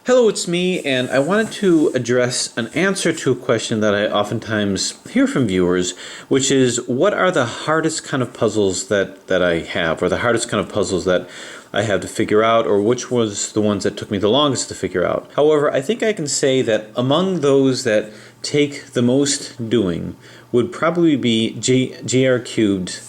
Hello, it's me, and I wanted to address an answer to a question that I oftentimes hear from viewers, which is, what are the hardest kind of puzzles that I have, or the hardest kind of puzzles that I have to figure out, or which was the ones that took me the longest to figure out? However, I think I can say that among those that take the most doing would probably be GR Cubed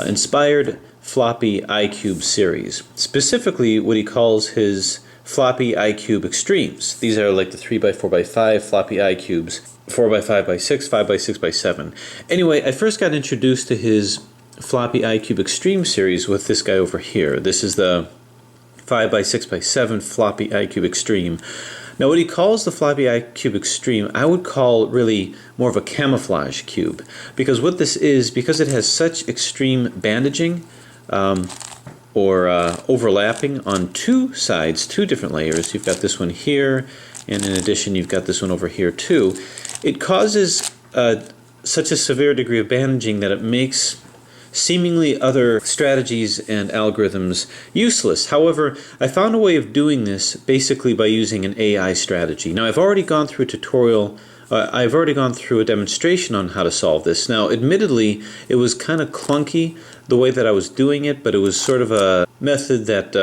inspired Floppy I Cube series. Specifically, what he calls his Floppy I Cube Extremes. These are like the 3x4x5 Floppy I Cubes, 4x5x6, 5x6x7. Anyway, I first got introduced to his Floppy I Cube Extreme series with this guy over here. This is the 5x6x7 Floppy I Cube Extreme. Now, what he calls the Floppy I Cube Extreme, I would call really more of a camouflage cube, because what this is, because it has such extreme bandaging, or overlapping on two sides, two different layers. You've got this one here, and in addition you've got this one over here too. It causes such a severe degree of bandaging that it makes seemingly other strategies and algorithms useless. However, I found a way of doing this basically by using an AI strategy. Now, I've already gone through a tutorial. I've already gone through a demonstration on how to solve this. Now, admittedly, it was kind of clunky the way that I was doing it, but it was sort of a method that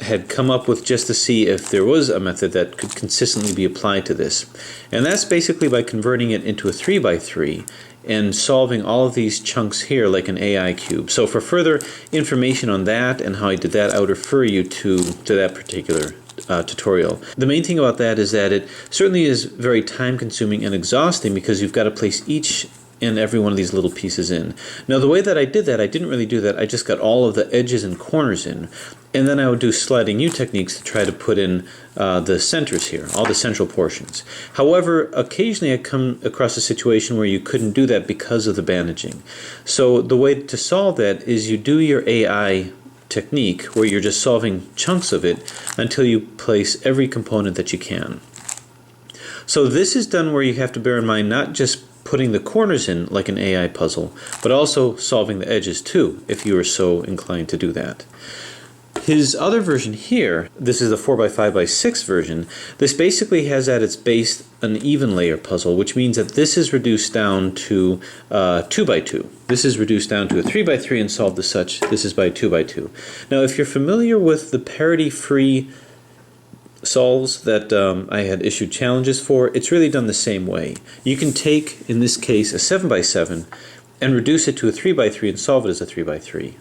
had come up with just to see if there was a method that could consistently be applied to this. And that's basically by converting it into a 3x3 and solving all of these chunks here like an AI cube. So for further information on that and how I did that, I would refer you to that particular tutorial. The main thing about that is that it certainly is very time consuming and exhausting, because you've got to place each and every one of these little pieces in. Now, the way that I did that, I didn't really do that. I just got all of the edges and corners in, and then I would do sliding U techniques to try to put in the centers here, all the central portions. However, occasionally I come across a situation where you couldn't do that because of the bandaging. So the way to solve that is you do your AI technique where you're just solving chunks of it until you place every component that you can. So this is done where you have to bear in mind not just putting the corners in like an AI puzzle, but also solving the edges too, if you are so inclined to do that. His other version here, this is the 4x5x6 version, this basically has at its base an even layer puzzle, which means that this is reduced down to 2x2. This is reduced down to a 3x3 and solved as such. This is by 2x2. Now, if you're familiar with the parity-free solves that I had issued challenges for, it's really done the same way. You can take, in this case, a 7x7 and reduce it to a 3x3 and solve it as a 3x3.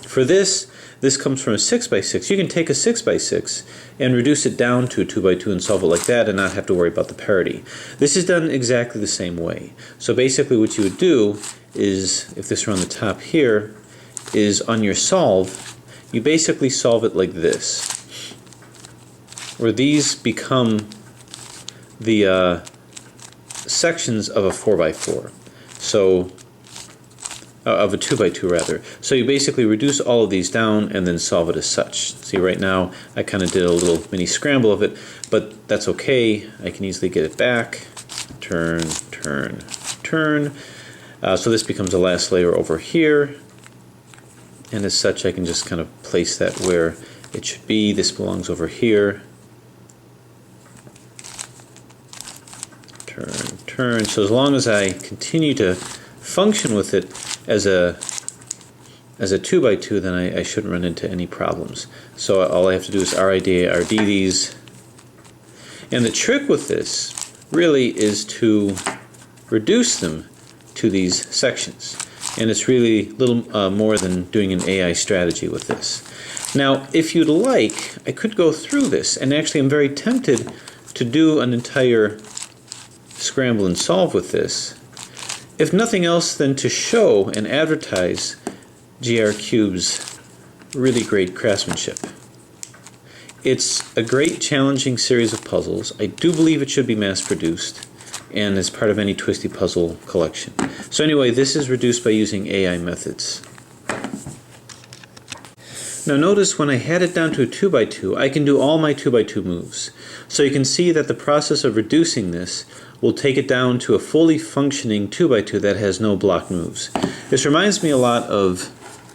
For this comes from a 6x6. You can take a 6x6 and reduce it down to a 2x2 and solve it like that and not have to worry about the parity. This is done exactly the same way. So basically what you would do is, if this were on the top here, is on your solve, you basically solve it like this, where these become the sections of a 4x4. So of a 2x2 rather. So you basically reduce all of these down and then solve it as such. See, right now I kind of did a little mini scramble of it, but that's okay. I can easily get it back. Turn, turn, turn. So this becomes the last layer over here, and as such I can just kind of place that where it should be. This belongs over here. Turn, turn. So as long as I continue to function with it as a 2x2, then I shouldn't run into any problems. So all I have to do is RD these. And the trick with this really is to reduce them to these sections. And it's really little more than doing an AI strategy with this. Now, if you'd like, I could go through this, and actually I'm very tempted to do an entire scramble and solve with this, if nothing else than to show and advertise GR Cube's really great craftsmanship. It's a great challenging series of puzzles. I do believe it should be mass-produced and is part of any Twisty Puzzle collection. So anyway, this is reduced by using AI methods. Now notice when I had it down to a 2x2, I can do all my 2x2 moves. So you can see that the process of reducing this will take it down to a fully functioning 2x2 that has no block moves. This reminds me a lot of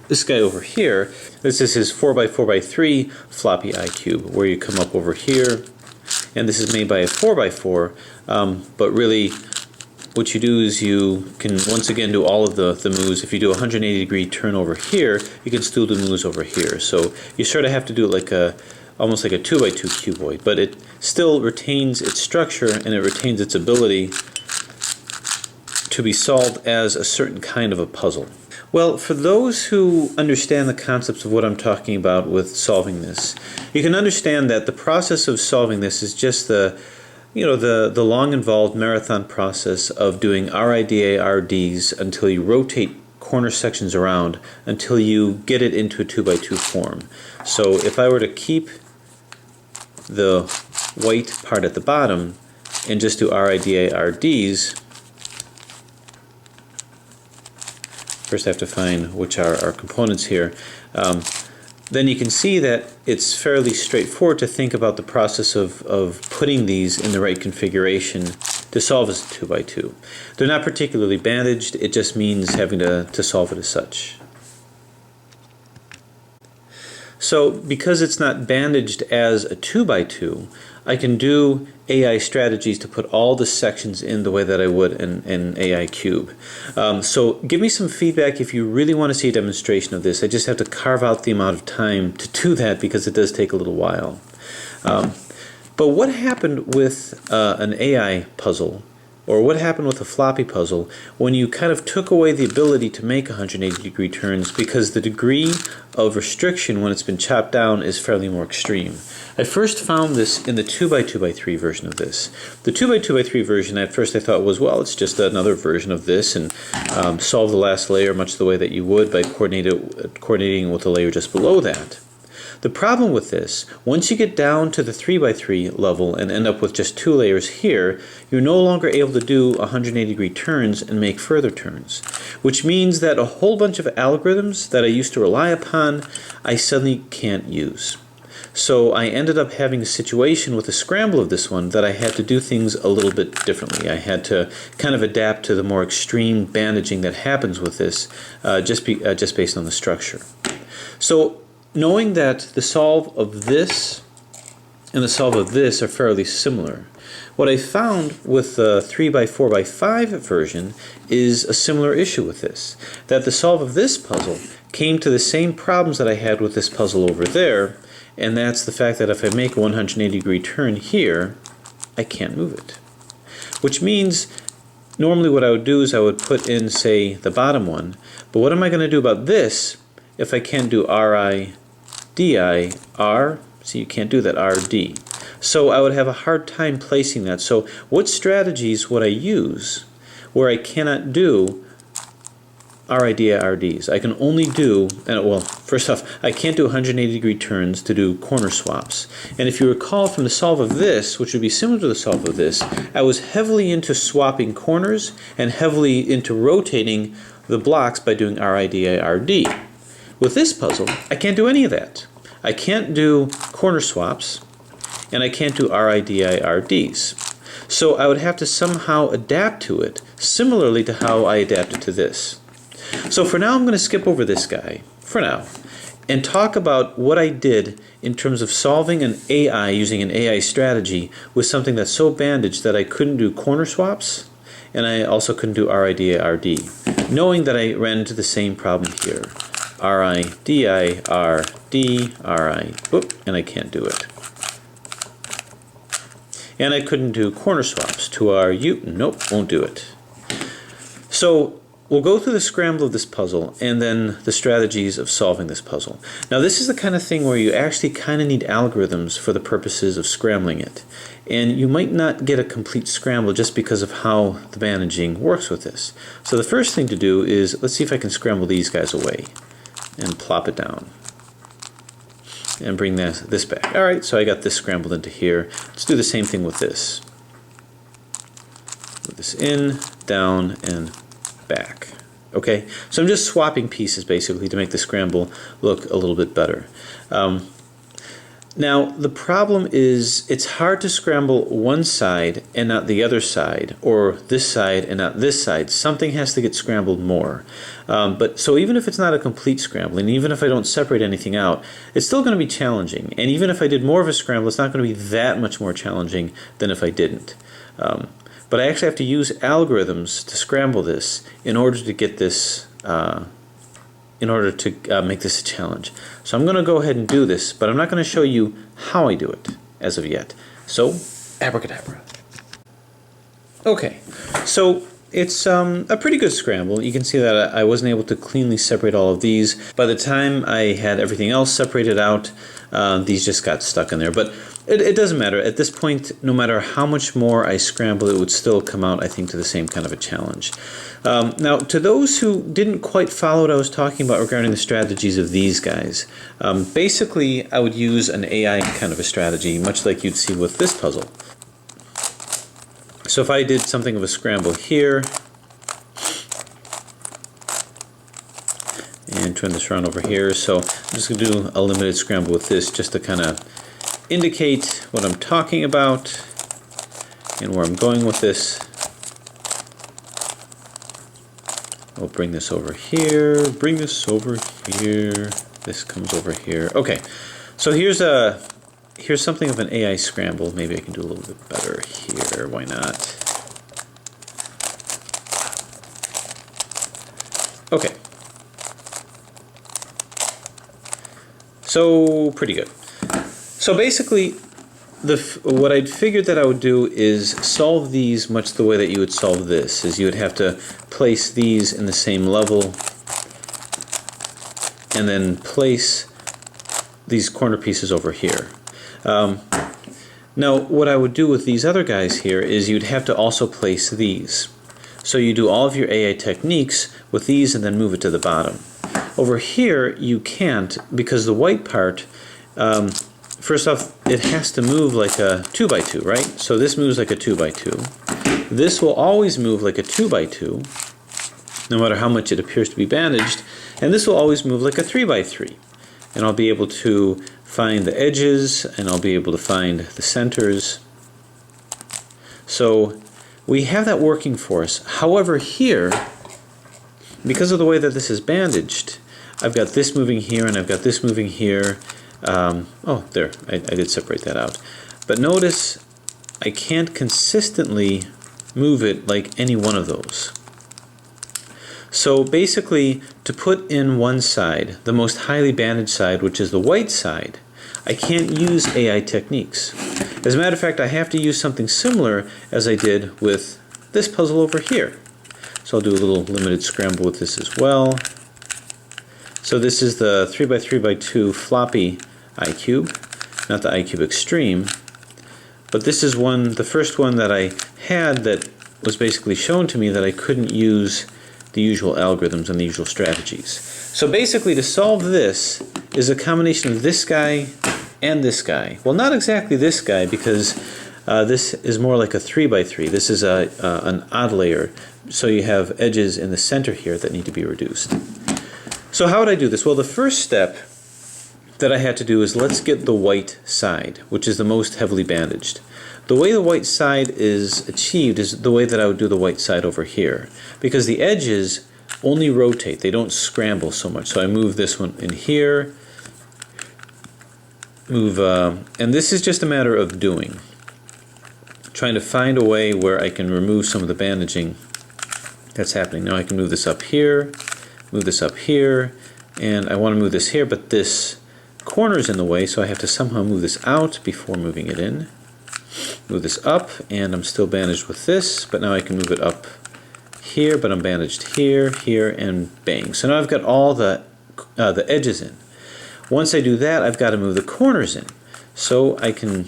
this guy over here, this is his 4x4x3 Floppy I Cube, where you come up over here, and this is made by a 4x4, but really what you do is you can once again do all of the moves. If you do a 180-degree turn over here, you can still do moves over here. So you sort of have to do it like almost like a 2x2 cuboid, but it still retains its structure and it retains its ability to be solved as a certain kind of a puzzle. Well, for those who understand the concepts of what I'm talking about with solving this, you can understand that the process of solving this is just the long involved marathon process of doing RIDA, RDs until you rotate corner sections around until you get it into a 2x2 form. So if I were to keep the white part at the bottom and just do RIDA, RDs, first I have to find which are our components here. Then you can see that it's fairly straightforward to think about the process of putting these in the right configuration to solve as a 2x2. They're not particularly bandaged, it just means having to solve it as such. So because it's not bandaged as a 2x2, I can do AI strategies to put all the sections in the way that I would in AI Cube. So give me some feedback if you really want to see a demonstration of this. I just have to carve out the amount of time to do that because it does take a little while. But what happened with an AI puzzle, or what happened with a floppy puzzle, when you kind of took away the ability to make 180-degree turns because the degree of restriction when it's been chopped down is fairly more extreme? I first found this in the 2x2x3 version of this. The 2x2x3 version, at first I thought was, well, it's just another version of this, and solve the last layer much the way that you would by coordinating with the layer just below that. The problem with this, once you get down to the 3x3 level and end up with just 2 layers here, you're no longer able to do 180-degree turns and make further turns, which means that a whole bunch of algorithms that I used to rely upon, I suddenly can't use. So I ended up having a situation with the scramble of this one that I had to do things a little bit differently. I had to kind of adapt to the more extreme bandaging that happens with this, just based on the structure. So knowing that the solve of this and the solve of this are fairly similar, what I found with the 3x4x5 version is a similar issue with this. That the solve of this puzzle came to the same problems that I had with this puzzle over there, and that's the fact that if I make a 180-degree turn here, I can't move it. Which means normally what I would do is I would put in, say, the bottom one, but what am I going to do about this if I can't do RI, DI, R? See, you can't do that, RD. So I would have a hard time placing that. So what strategies would I use where I cannot do RIDI, RDs? I can only do, well, first off, I can't do 180-degree turns to do corner swaps. And if you recall from the solve of this, which would be similar to the solve of this, I was heavily into swapping corners and heavily into rotating the blocks by doing RIDI, RD. With this puzzle, I can't do any of that. I can't do corner swaps, and I can't do RIDI, RDs. So I would have to somehow adapt to it, similarly to how I adapted to this. So for now, I'm going to skip over this guy, for now, and talk about what I did in terms of solving an AI using an AI strategy with something that's so bandaged that I couldn't do corner swaps, and I also couldn't do RIDI, RD, knowing that I ran into the same problem here. RIDI, RD, RI, whoop, and I can't do it. And I couldn't do corner swaps. 2RU, nope, won't do it. So we'll go through the scramble of this puzzle and then the strategies of solving this puzzle. Now this is the kind of thing where you actually kind of need algorithms for the purposes of scrambling it. And you might not get a complete scramble just because of how the bandaging works with this. So the first thing to do is, let's see if I can scramble these guys away and plop it down and bring this back. Alright, so I got this scrambled into here. Let's do the same thing with this. Move this in, down, and back. Okay, so I'm just swapping pieces basically to make the scramble look a little bit better. Now, the problem is it's hard to scramble one side and not the other side, or this side and not this side. Something has to get scrambled more. So even if it's not a complete scrambling, even if I don't separate anything out, it's still going to be challenging. And even if I did more of a scramble, it's not going to be that much more challenging than if I didn't. But I actually have to use algorithms to scramble this in order to get this make this a challenge. So I'm going to go ahead and do this, but I'm not going to show you how I do it as of yet. So, abracadabra. Okay, so it's a pretty good scramble. You can see that I wasn't able to cleanly separate all of these. By the time I had everything else separated out, these just got stuck in there. But it doesn't matter. At this point, no matter how much more I scramble, it would still come out, I think, to the same kind of a challenge. Now, to those who didn't quite follow what I was talking about regarding the strategies of these guys, basically I would use an AI kind of a strategy, much like you'd see with this puzzle. So if I did something of a scramble here, and turn this around over here, so I'm just going to do a limited scramble with this just to kind of indicate what I'm talking about and where I'm going with this. I'll bring this over here, bring this over here, this comes over here. Okay, so here's something of an AI scramble. Maybe I can do a little bit better here, why not? Okay. So, pretty good. So basically, what I'd figured that I would do is solve these much the way that you would solve this, is you would have to place these in the same level and then place these corner pieces over here. Now what I would do with these other guys here is you'd have to also place these. So you do all of your AI techniques with these and then move it to the bottom. Over here you can't, because the white part, first off, it has to move like a 2x2, right? So this moves like a 2x2. This will always move like a 2x2, no matter how much it appears to be bandaged. And this will always move like a 3x3. And I'll be able to find the edges, and I'll be able to find the centers. So we have that working for us. However, here, because of the way that this is bandaged, I've got this moving here and I've got this moving here. Oh, there, I did separate that out. But notice I can't consistently move it like any one of those. So basically, to put in one side, the most highly bandaged side, which is the white side, I can't use AI techniques. As a matter of fact, I have to use something similar as I did with this puzzle over here. So I'll do a little limited scramble with this as well. So this is the 3x3x2 Floppy I Cube, not the I Cube Extreme, but this is the first one that I had that was basically shown to me that I couldn't use the usual algorithms and the usual strategies. So basically, to solve this is a combination of this guy and this guy. Well, not exactly this guy, because this is more like a 3x3. This is an odd layer, so you have edges in the center here that need to be reduced. So how would I do this? Well, the first step that I had to do is let's get the white side, which is the most heavily bandaged. The way the white side is achieved is the way that I would do the white side over here, because the edges only rotate, they don't scramble so much. So I move this one in here, and this is just a matter of doing, trying to find a way where I can remove some of the bandaging that's happening. Now I can move this up here, move this up here, and I want to move this here, but this corner is in the way, so I have to somehow move this out before moving it in. Move this up, and I'm still bandaged with this, but now I can move it up here, but I'm bandaged here, here, and bang. So now I've got all the edges in. Once I do that, I've got to move the corners in. So I can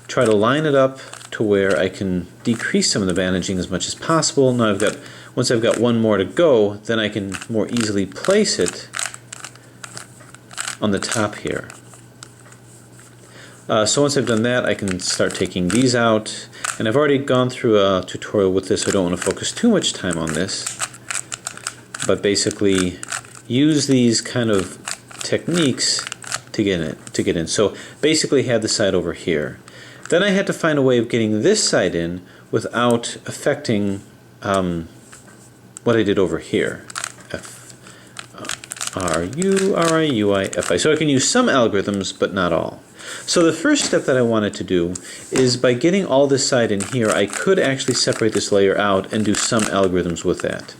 try to line it up to where I can decrease some of the bandaging as much as possible. Now once I've got one more to go, then I can more easily place it on the top here. So once I've done that, I can start taking these out. And I've already gone through a tutorial with this, so I don't want to focus too much time on this. But basically, use these kind of techniques to get in. So basically have the side over here. Then I had to find a way of getting this side in without affecting what I did over here. F-R-U-R-I-U-I-F-I. So I can use some algorithms, but not all. So the first step that I wanted to do is by getting all this side in here, I could actually separate this layer out and do some algorithms with that.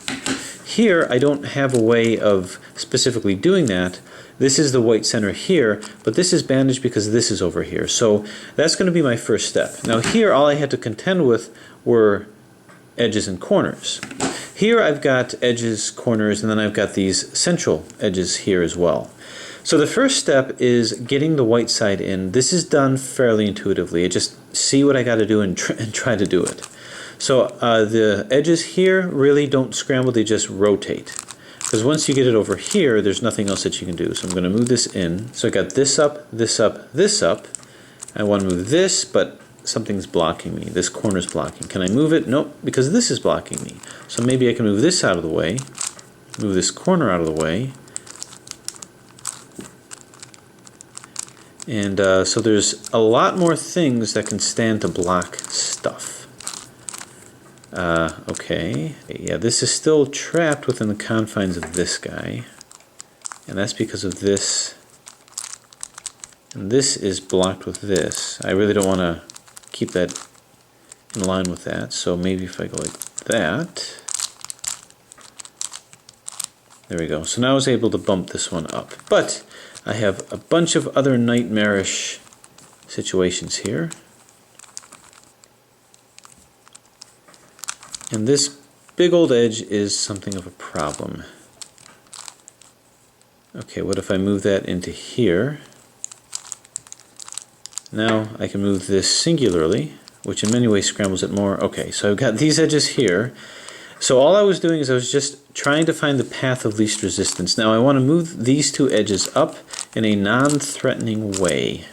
Here, I don't have a way of specifically doing that. This is the white center here, but this is bandaged because this is over here. So that's going to be my first step. Now here, all I had to contend with were edges and corners. Here I've got edges, corners, and then I've got these central edges here as well. So the first step is getting the white side in. This is done fairly intuitively. I just see what I got to do and try to do it. So the edges here really don't scramble, they just rotate. Because once you get it over here, there's nothing else that you can do. So I'm going to move this in. So I got this up, this up, this up. I want to move this, but something's blocking me. This corner's blocking. Can I move it? Nope, because this is blocking me. So maybe I can move this out of the way, move this corner out of the way. And so there's a lot more things that can stand to block stuff. Okay, yeah, this is still trapped within the confines of this guy. And that's because of this. And this is blocked with this. I really don't want to keep that in line with that. So maybe if I go like that. There we go. So now I was able to bump this one up. But I have a bunch of other nightmarish situations here. And this big old edge is something of a problem. Okay, what if I move that into here? Now I can move this singularly, which in many ways scrambles it more. Okay, so I've got these edges here. So all I was doing is I was just trying to find the path of least resistance. Now I want to move these two edges up in a non-threatening way.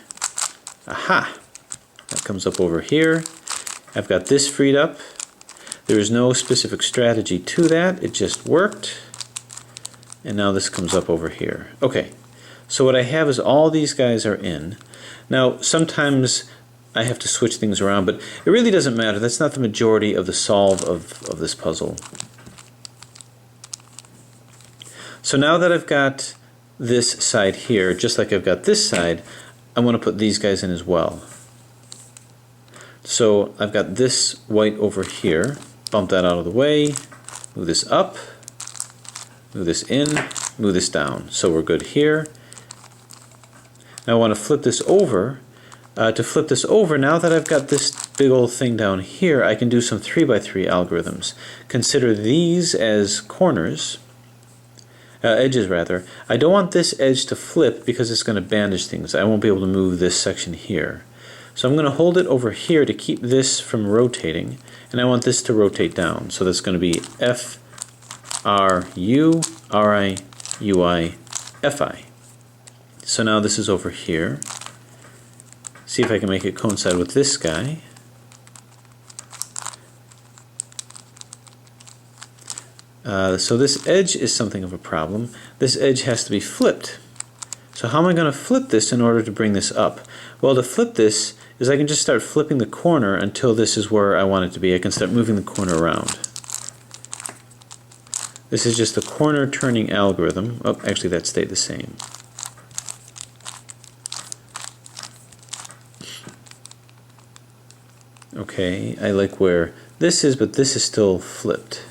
Aha! That comes up over here. I've got this freed up. There is no specific strategy to that. It just worked. And now this comes up over here. Okay, so what I have is all these guys are in. Now sometimes I have to switch things around, but it really doesn't matter. That's not the majority of the solve of this puzzle. So now that I've got this side here, just like I've got this side, I want to put these guys in as well. So I've got this white over here. Bump that out of the way, move this up, move this in, move this down. So we're good here. Now I want to flip this over. To flip this over, now that I've got this big old thing down here, I can do some 3x3 algorithms. Consider these as corners, edges rather. I don't want this edge to flip because it's going to bandage things. I won't be able to move this section here. So I'm going to hold it over here to keep this from rotating, and I want this to rotate down. So that's going to be F-R-U-R-I-U-I-F-I. So now this is over here. See if I can make it coincide with this guy. So this edge is something of a problem. This edge has to be flipped. So how am I going to flip this in order to bring this up? Well, to flip this is I can just start flipping the corner until this is where I want it to be. I can start moving the corner around. This is just a corner turning algorithm. Oh, actually that stayed the same. Okay, I like where this is, but this is still flipped.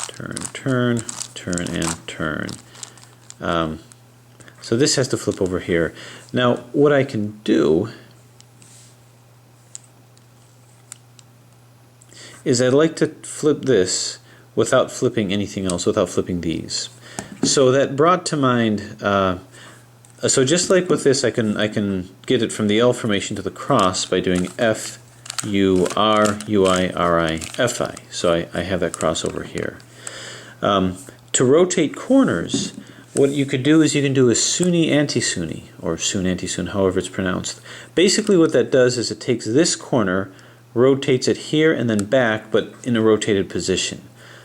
Turn, turn, turn, and turn. So this has to flip over here. Now, what I can do is I'd like to flip this without flipping anything else, without flipping these. So that brought to mind, so just like with this, I can get it from the L formation to the cross by doing F-U-R-U-I-R-I-F-I. So I have that crossover here. To rotate corners, what you could do is you can do a Sunni anti-Sunni, or Sun anti-Sun, however it's pronounced. Basically what that does is it takes this corner, rotates it here and then back, but in a rotated position.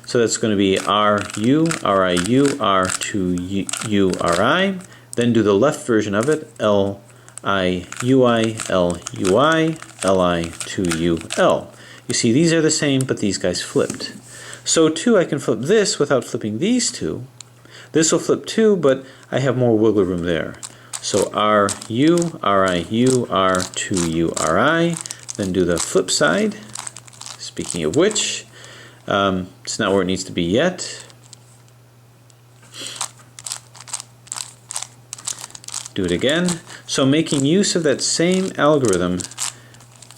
So that's going to be RU, RIU, R2U, RI. Then do the left version of it, LI, UI, LUI, LI, 2UL. You see, these are the same, but these guys flipped. So too, I can flip this without flipping these two. This will flip too, but I have more wiggle room there. So RU, RIU, R2U, RI. Then do the flip side. Speaking of which, it's not where it needs to be yet. Do it again. So making use of that same algorithm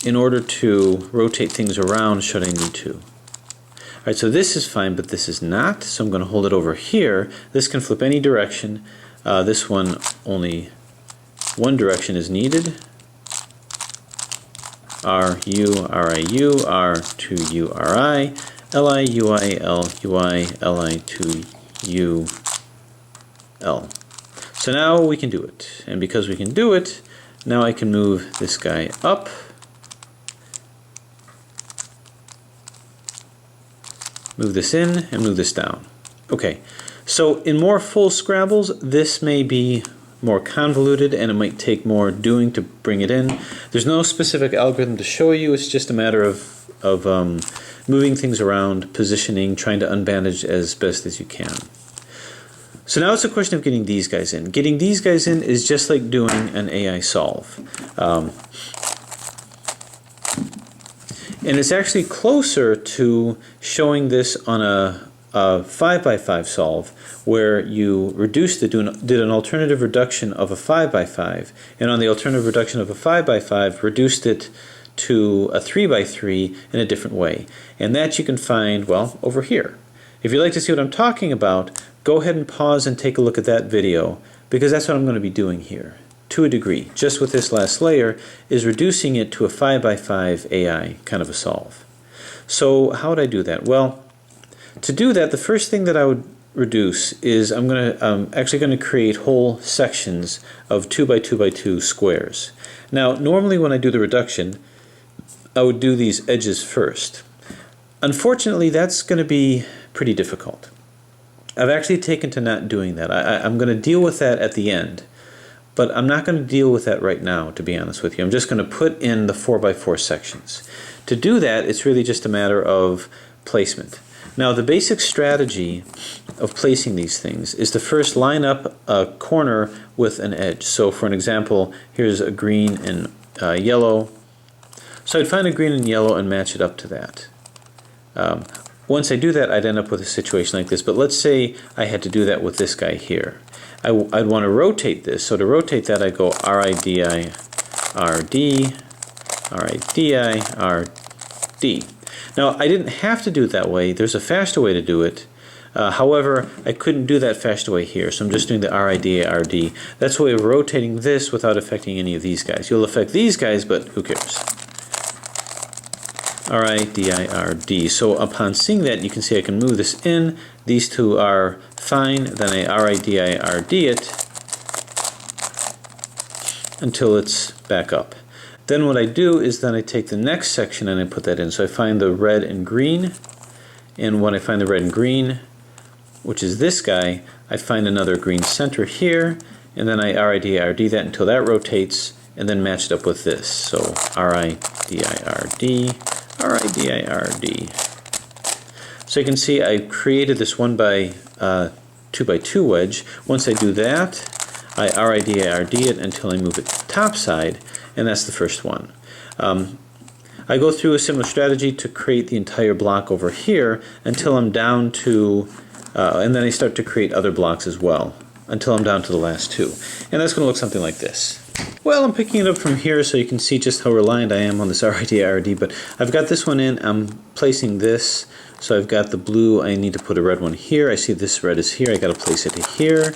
in order to rotate things around should I need to. Alright, so this is fine, but this is not. So I'm going to hold it over here. This can flip any direction. This one, only one direction is needed. RU, RIU, R2U, RI, LI, UI, LUI, LI, 2UL. So now we can do it. And because we can do it, now I can move this guy up. Move this in and move this down. Okay, so in more full Scrabbles, this may be more convoluted and it might take more doing to bring it in. There's no specific algorithm to show you, it's just a matter of moving things around, positioning, trying to unbandage as best as you can. So now it's a question of getting these guys in. Getting these guys in is just like doing an AI solve. And it's actually closer to showing this on a 5x5 solve where you reduced it, did an alternative reduction of a 5x5, and on the alternative reduction of a 5x5 reduced it to a 3x3 in a different way. And that you can find, well, over here. If you'd like to see what I'm talking about, go ahead and pause and take a look at that video, because that's what I'm going to be doing here. To a degree, just with this last layer, is reducing it to a 5x5 AI kind of a solve. So how would I do that? Well, to do that, the first thing that I would reduce is I'm actually going to create whole sections of 2x2x2 squares. Now, normally when I do the reduction, I would do these edges first. Unfortunately, that's going to be pretty difficult. I've actually taken to not doing that. I'm going to deal with that at the end. But I'm not going to deal with that right now, to be honest with you. I'm just going to put in the 4x4 sections. To do that, it's really just a matter of placement. Now, the basic strategy of placing these things is to first line up a corner with an edge. So for an example, here's a green and yellow. So I'd find a green and yellow and match it up to that. Once I do that, I'd end up with a situation like this. But let's say I had to do that with this guy here. I'd want to rotate this. So to rotate that, I go RIDI, RD, RIDI, RD. Now, I didn't have to do it that way. There's a faster way to do it. However, I couldn't do that faster way here, so I'm just doing the RIDI, RD. That's a way of rotating this without affecting any of these guys. You'll affect these guys, but who cares? RIDI, RD. So upon seeing that, you can see I can move this in. These two are fine. Then I RIDI, RD it until it's back up. Then what I do is then I take the next section and I put that in. So I find the red and green, and when I find the red and green, which is this guy, I find another green center here, and then I RIDI, RD that until that rotates, and then match it up with this. So RIDI, RD, RIDI, RD. So you can see I created this 2x2 wedge. Once I do that, I RIDI, RD it until I move it top side, and that's the first one. I go through a similar strategy to create the entire block over here until I'm down to, and then I start to create other blocks as well until I'm down to the last two. And that's going to look something like this. Well, I'm picking it up from here so you can see just how reliant I am on this RIDI, RD, but I've got this one in, I'm placing this, so I've got the blue, I need to put a red one here, I see this red is here, I got to place it here.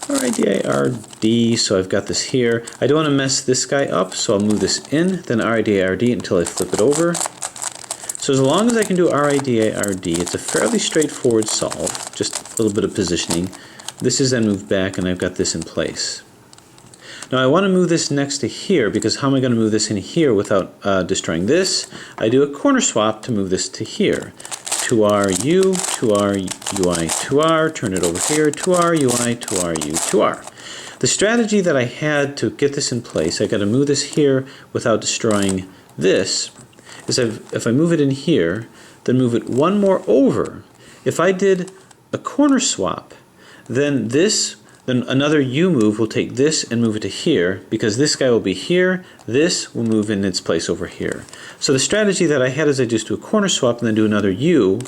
RIDI, RD, so I've got this here. I don't want to mess this guy up, so I'll move this in, then RIDI, RD until I flip it over. So as long as I can do RIDI, RD, it's a fairly straightforward solve, just a little bit of positioning. This is then moved back and I've got this in place. Now I want to move this next to here, because how am I going to move this in here without destroying this? I do a corner swap to move this to here. 2R U, 2R UI, 2R, turn it over here, 2R UI, 2R U, 2R. The strategy that I had to get this in place, I got to move this here without destroying this, is if I move it in here, then move it one more over. If I did a corner swap, then another U move will take this and move it to here, because this guy will be here, this will move in its place over here. So the strategy that I had is I just do a corner swap and then do another U,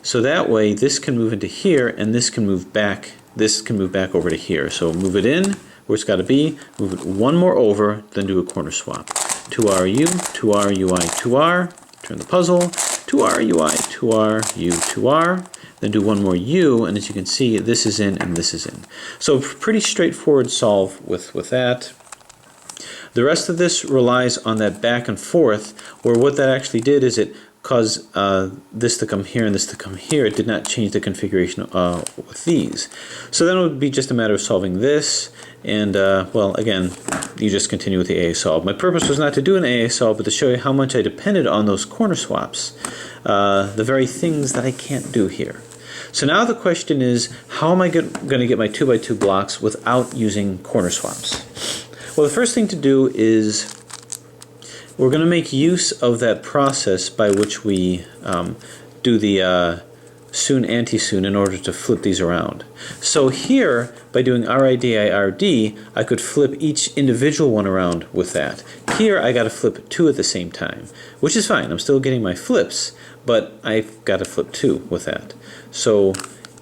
so that way this can move into here and this can move back over to here. So move it in where it's got to be, move it one more over, then do a corner swap. 2R U, 2R UI, 2R, turn the puzzle, 2R UI, 2R U, 2R, then do one more U, and as you can see, this is in and this is in. So pretty straightforward solve with that. The rest of this relies on that back and forth, where what that actually did is it caused this to come here and this to come here. It did not change the configuration with these. So then it would be just a matter of solving this, and well, again, you just continue with the AA solve. My purpose was not to do an AA solve, but to show you how much I depended on those corner swaps, the very things that I can't do here. So now the question is, how am I going to get my 2x2 blocks without using corner swaps? Well, the first thing to do is we're going to make use of that process by which we do the soon anti-soon in order to flip these around. So here, by doing RIDI-RD, I could flip each individual one around with that. Here I got to flip two at the same time, which is fine. I'm still getting my flips, but I've got to flip two with that. So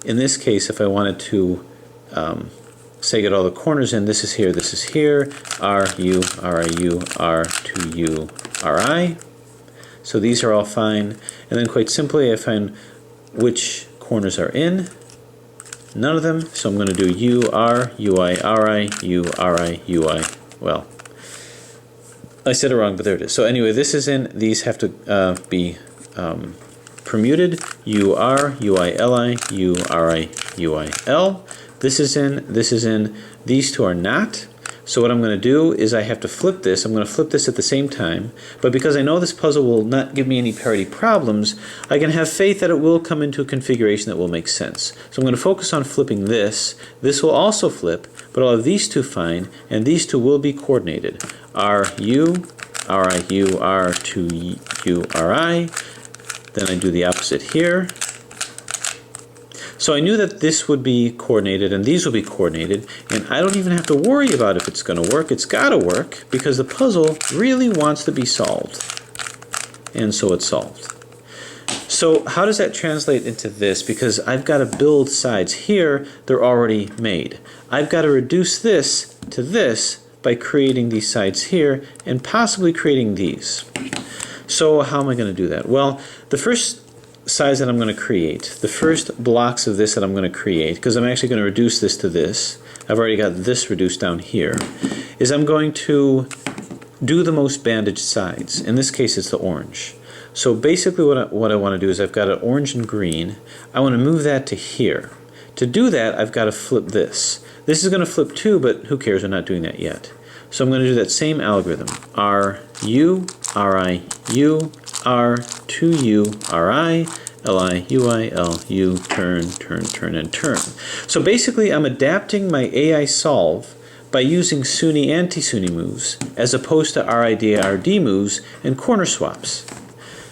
in this case, if I wanted to say get all the corners in, this is here, R, U, RIU, R, 2U, RI. So these are all fine. And then quite simply, I find which corners are in. None of them. So I'm going to do U, R, UI, RI, U, RI, UI. Well, I said it wrong, but there it is. So anyway, this is in. These have to be permuted. U, R, UI, LI, U, RI, UI, L. This is in, these two are not. So what I'm going to do is I have to flip this. I'm going to flip this at the same time. But because I know this puzzle will not give me any parity problems, I can have faith that it will come into a configuration that will make sense. So I'm going to focus on flipping this. This will also flip, but I'll have these two fine, and these two will be coordinated. RU, RIU, R2U, RI. Then I do the opposite here. So I knew that this would be coordinated and these will be coordinated, and I don't even have to worry about if it's going to work. It's got to work because the puzzle really wants to be solved. And so it's solved. So how does that translate into this? Because I've got to build sides here, they're already made. I've got to reduce this to this by creating these sides here and possibly creating these. So how am I going to do that? Well, the first size that I'm going to create, the first blocks of this that I'm going to create, because I'm actually going to reduce this to this, I've already got this reduced down here, is I'm going to do the most bandaged sides. In this case it's the orange. So basically what I want to do is I've got an orange and green. I want to move that to here. To do that I've got to flip this. This is going to flip too, but who cares, we're not doing that yet. So I'm going to do that same algorithm. R, U, RI, U, R, 2U, RI, LI, UI, L, U, turn, turn, turn, and turn. So basically I'm adapting my AI solve by using SUNY anti-SUNY moves as opposed to RID, RD moves and corner swaps.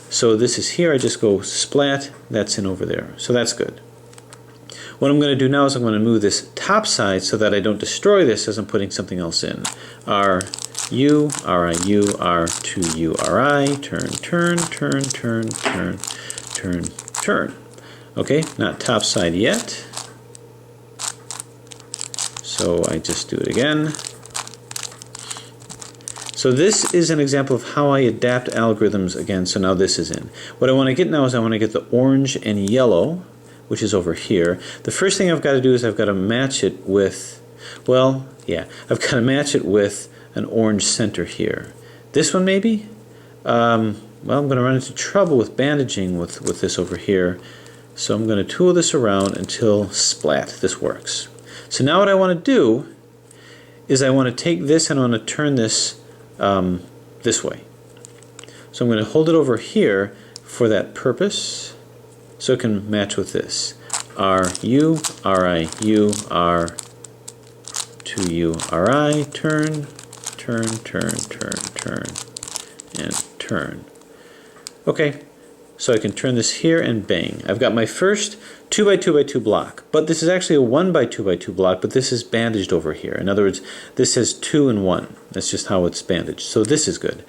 So this is here, I just go splat, that's in over there. So that's good. What I'm going to do now is I'm going to move this top side so that I don't destroy this as I'm putting something else in. R, U, RIU, R, 2U, RI, turn, turn, turn, turn, turn, turn, turn. Okay, not top side yet. So I just do it again. So this is an example of how I adapt algorithms again. So now this is in. What I want to get now is I want to get the orange and yellow, which is over here. The first thing I've got to do is I've got to match it with, well, yeah, I've got to match it with an orange center here. This one maybe? Well, I'm going to run into trouble with bandaging with this over here. So I'm going to tool this around until splat, this works. So now what I want to do is I want to take this and I want to turn this this way. So I'm going to hold it over here for that purpose. So it can match with this. R, U, R, I, U, R, 2U, R, I, turn, turn, turn, turn, turn, and turn. Okay, so I can turn this here and bang. I've got my first 2x2x2 block, but this is actually a 1x2x2 block, but this is bandaged over here. In other words, this has 2 and 1. That's just how it's bandaged. So this is good.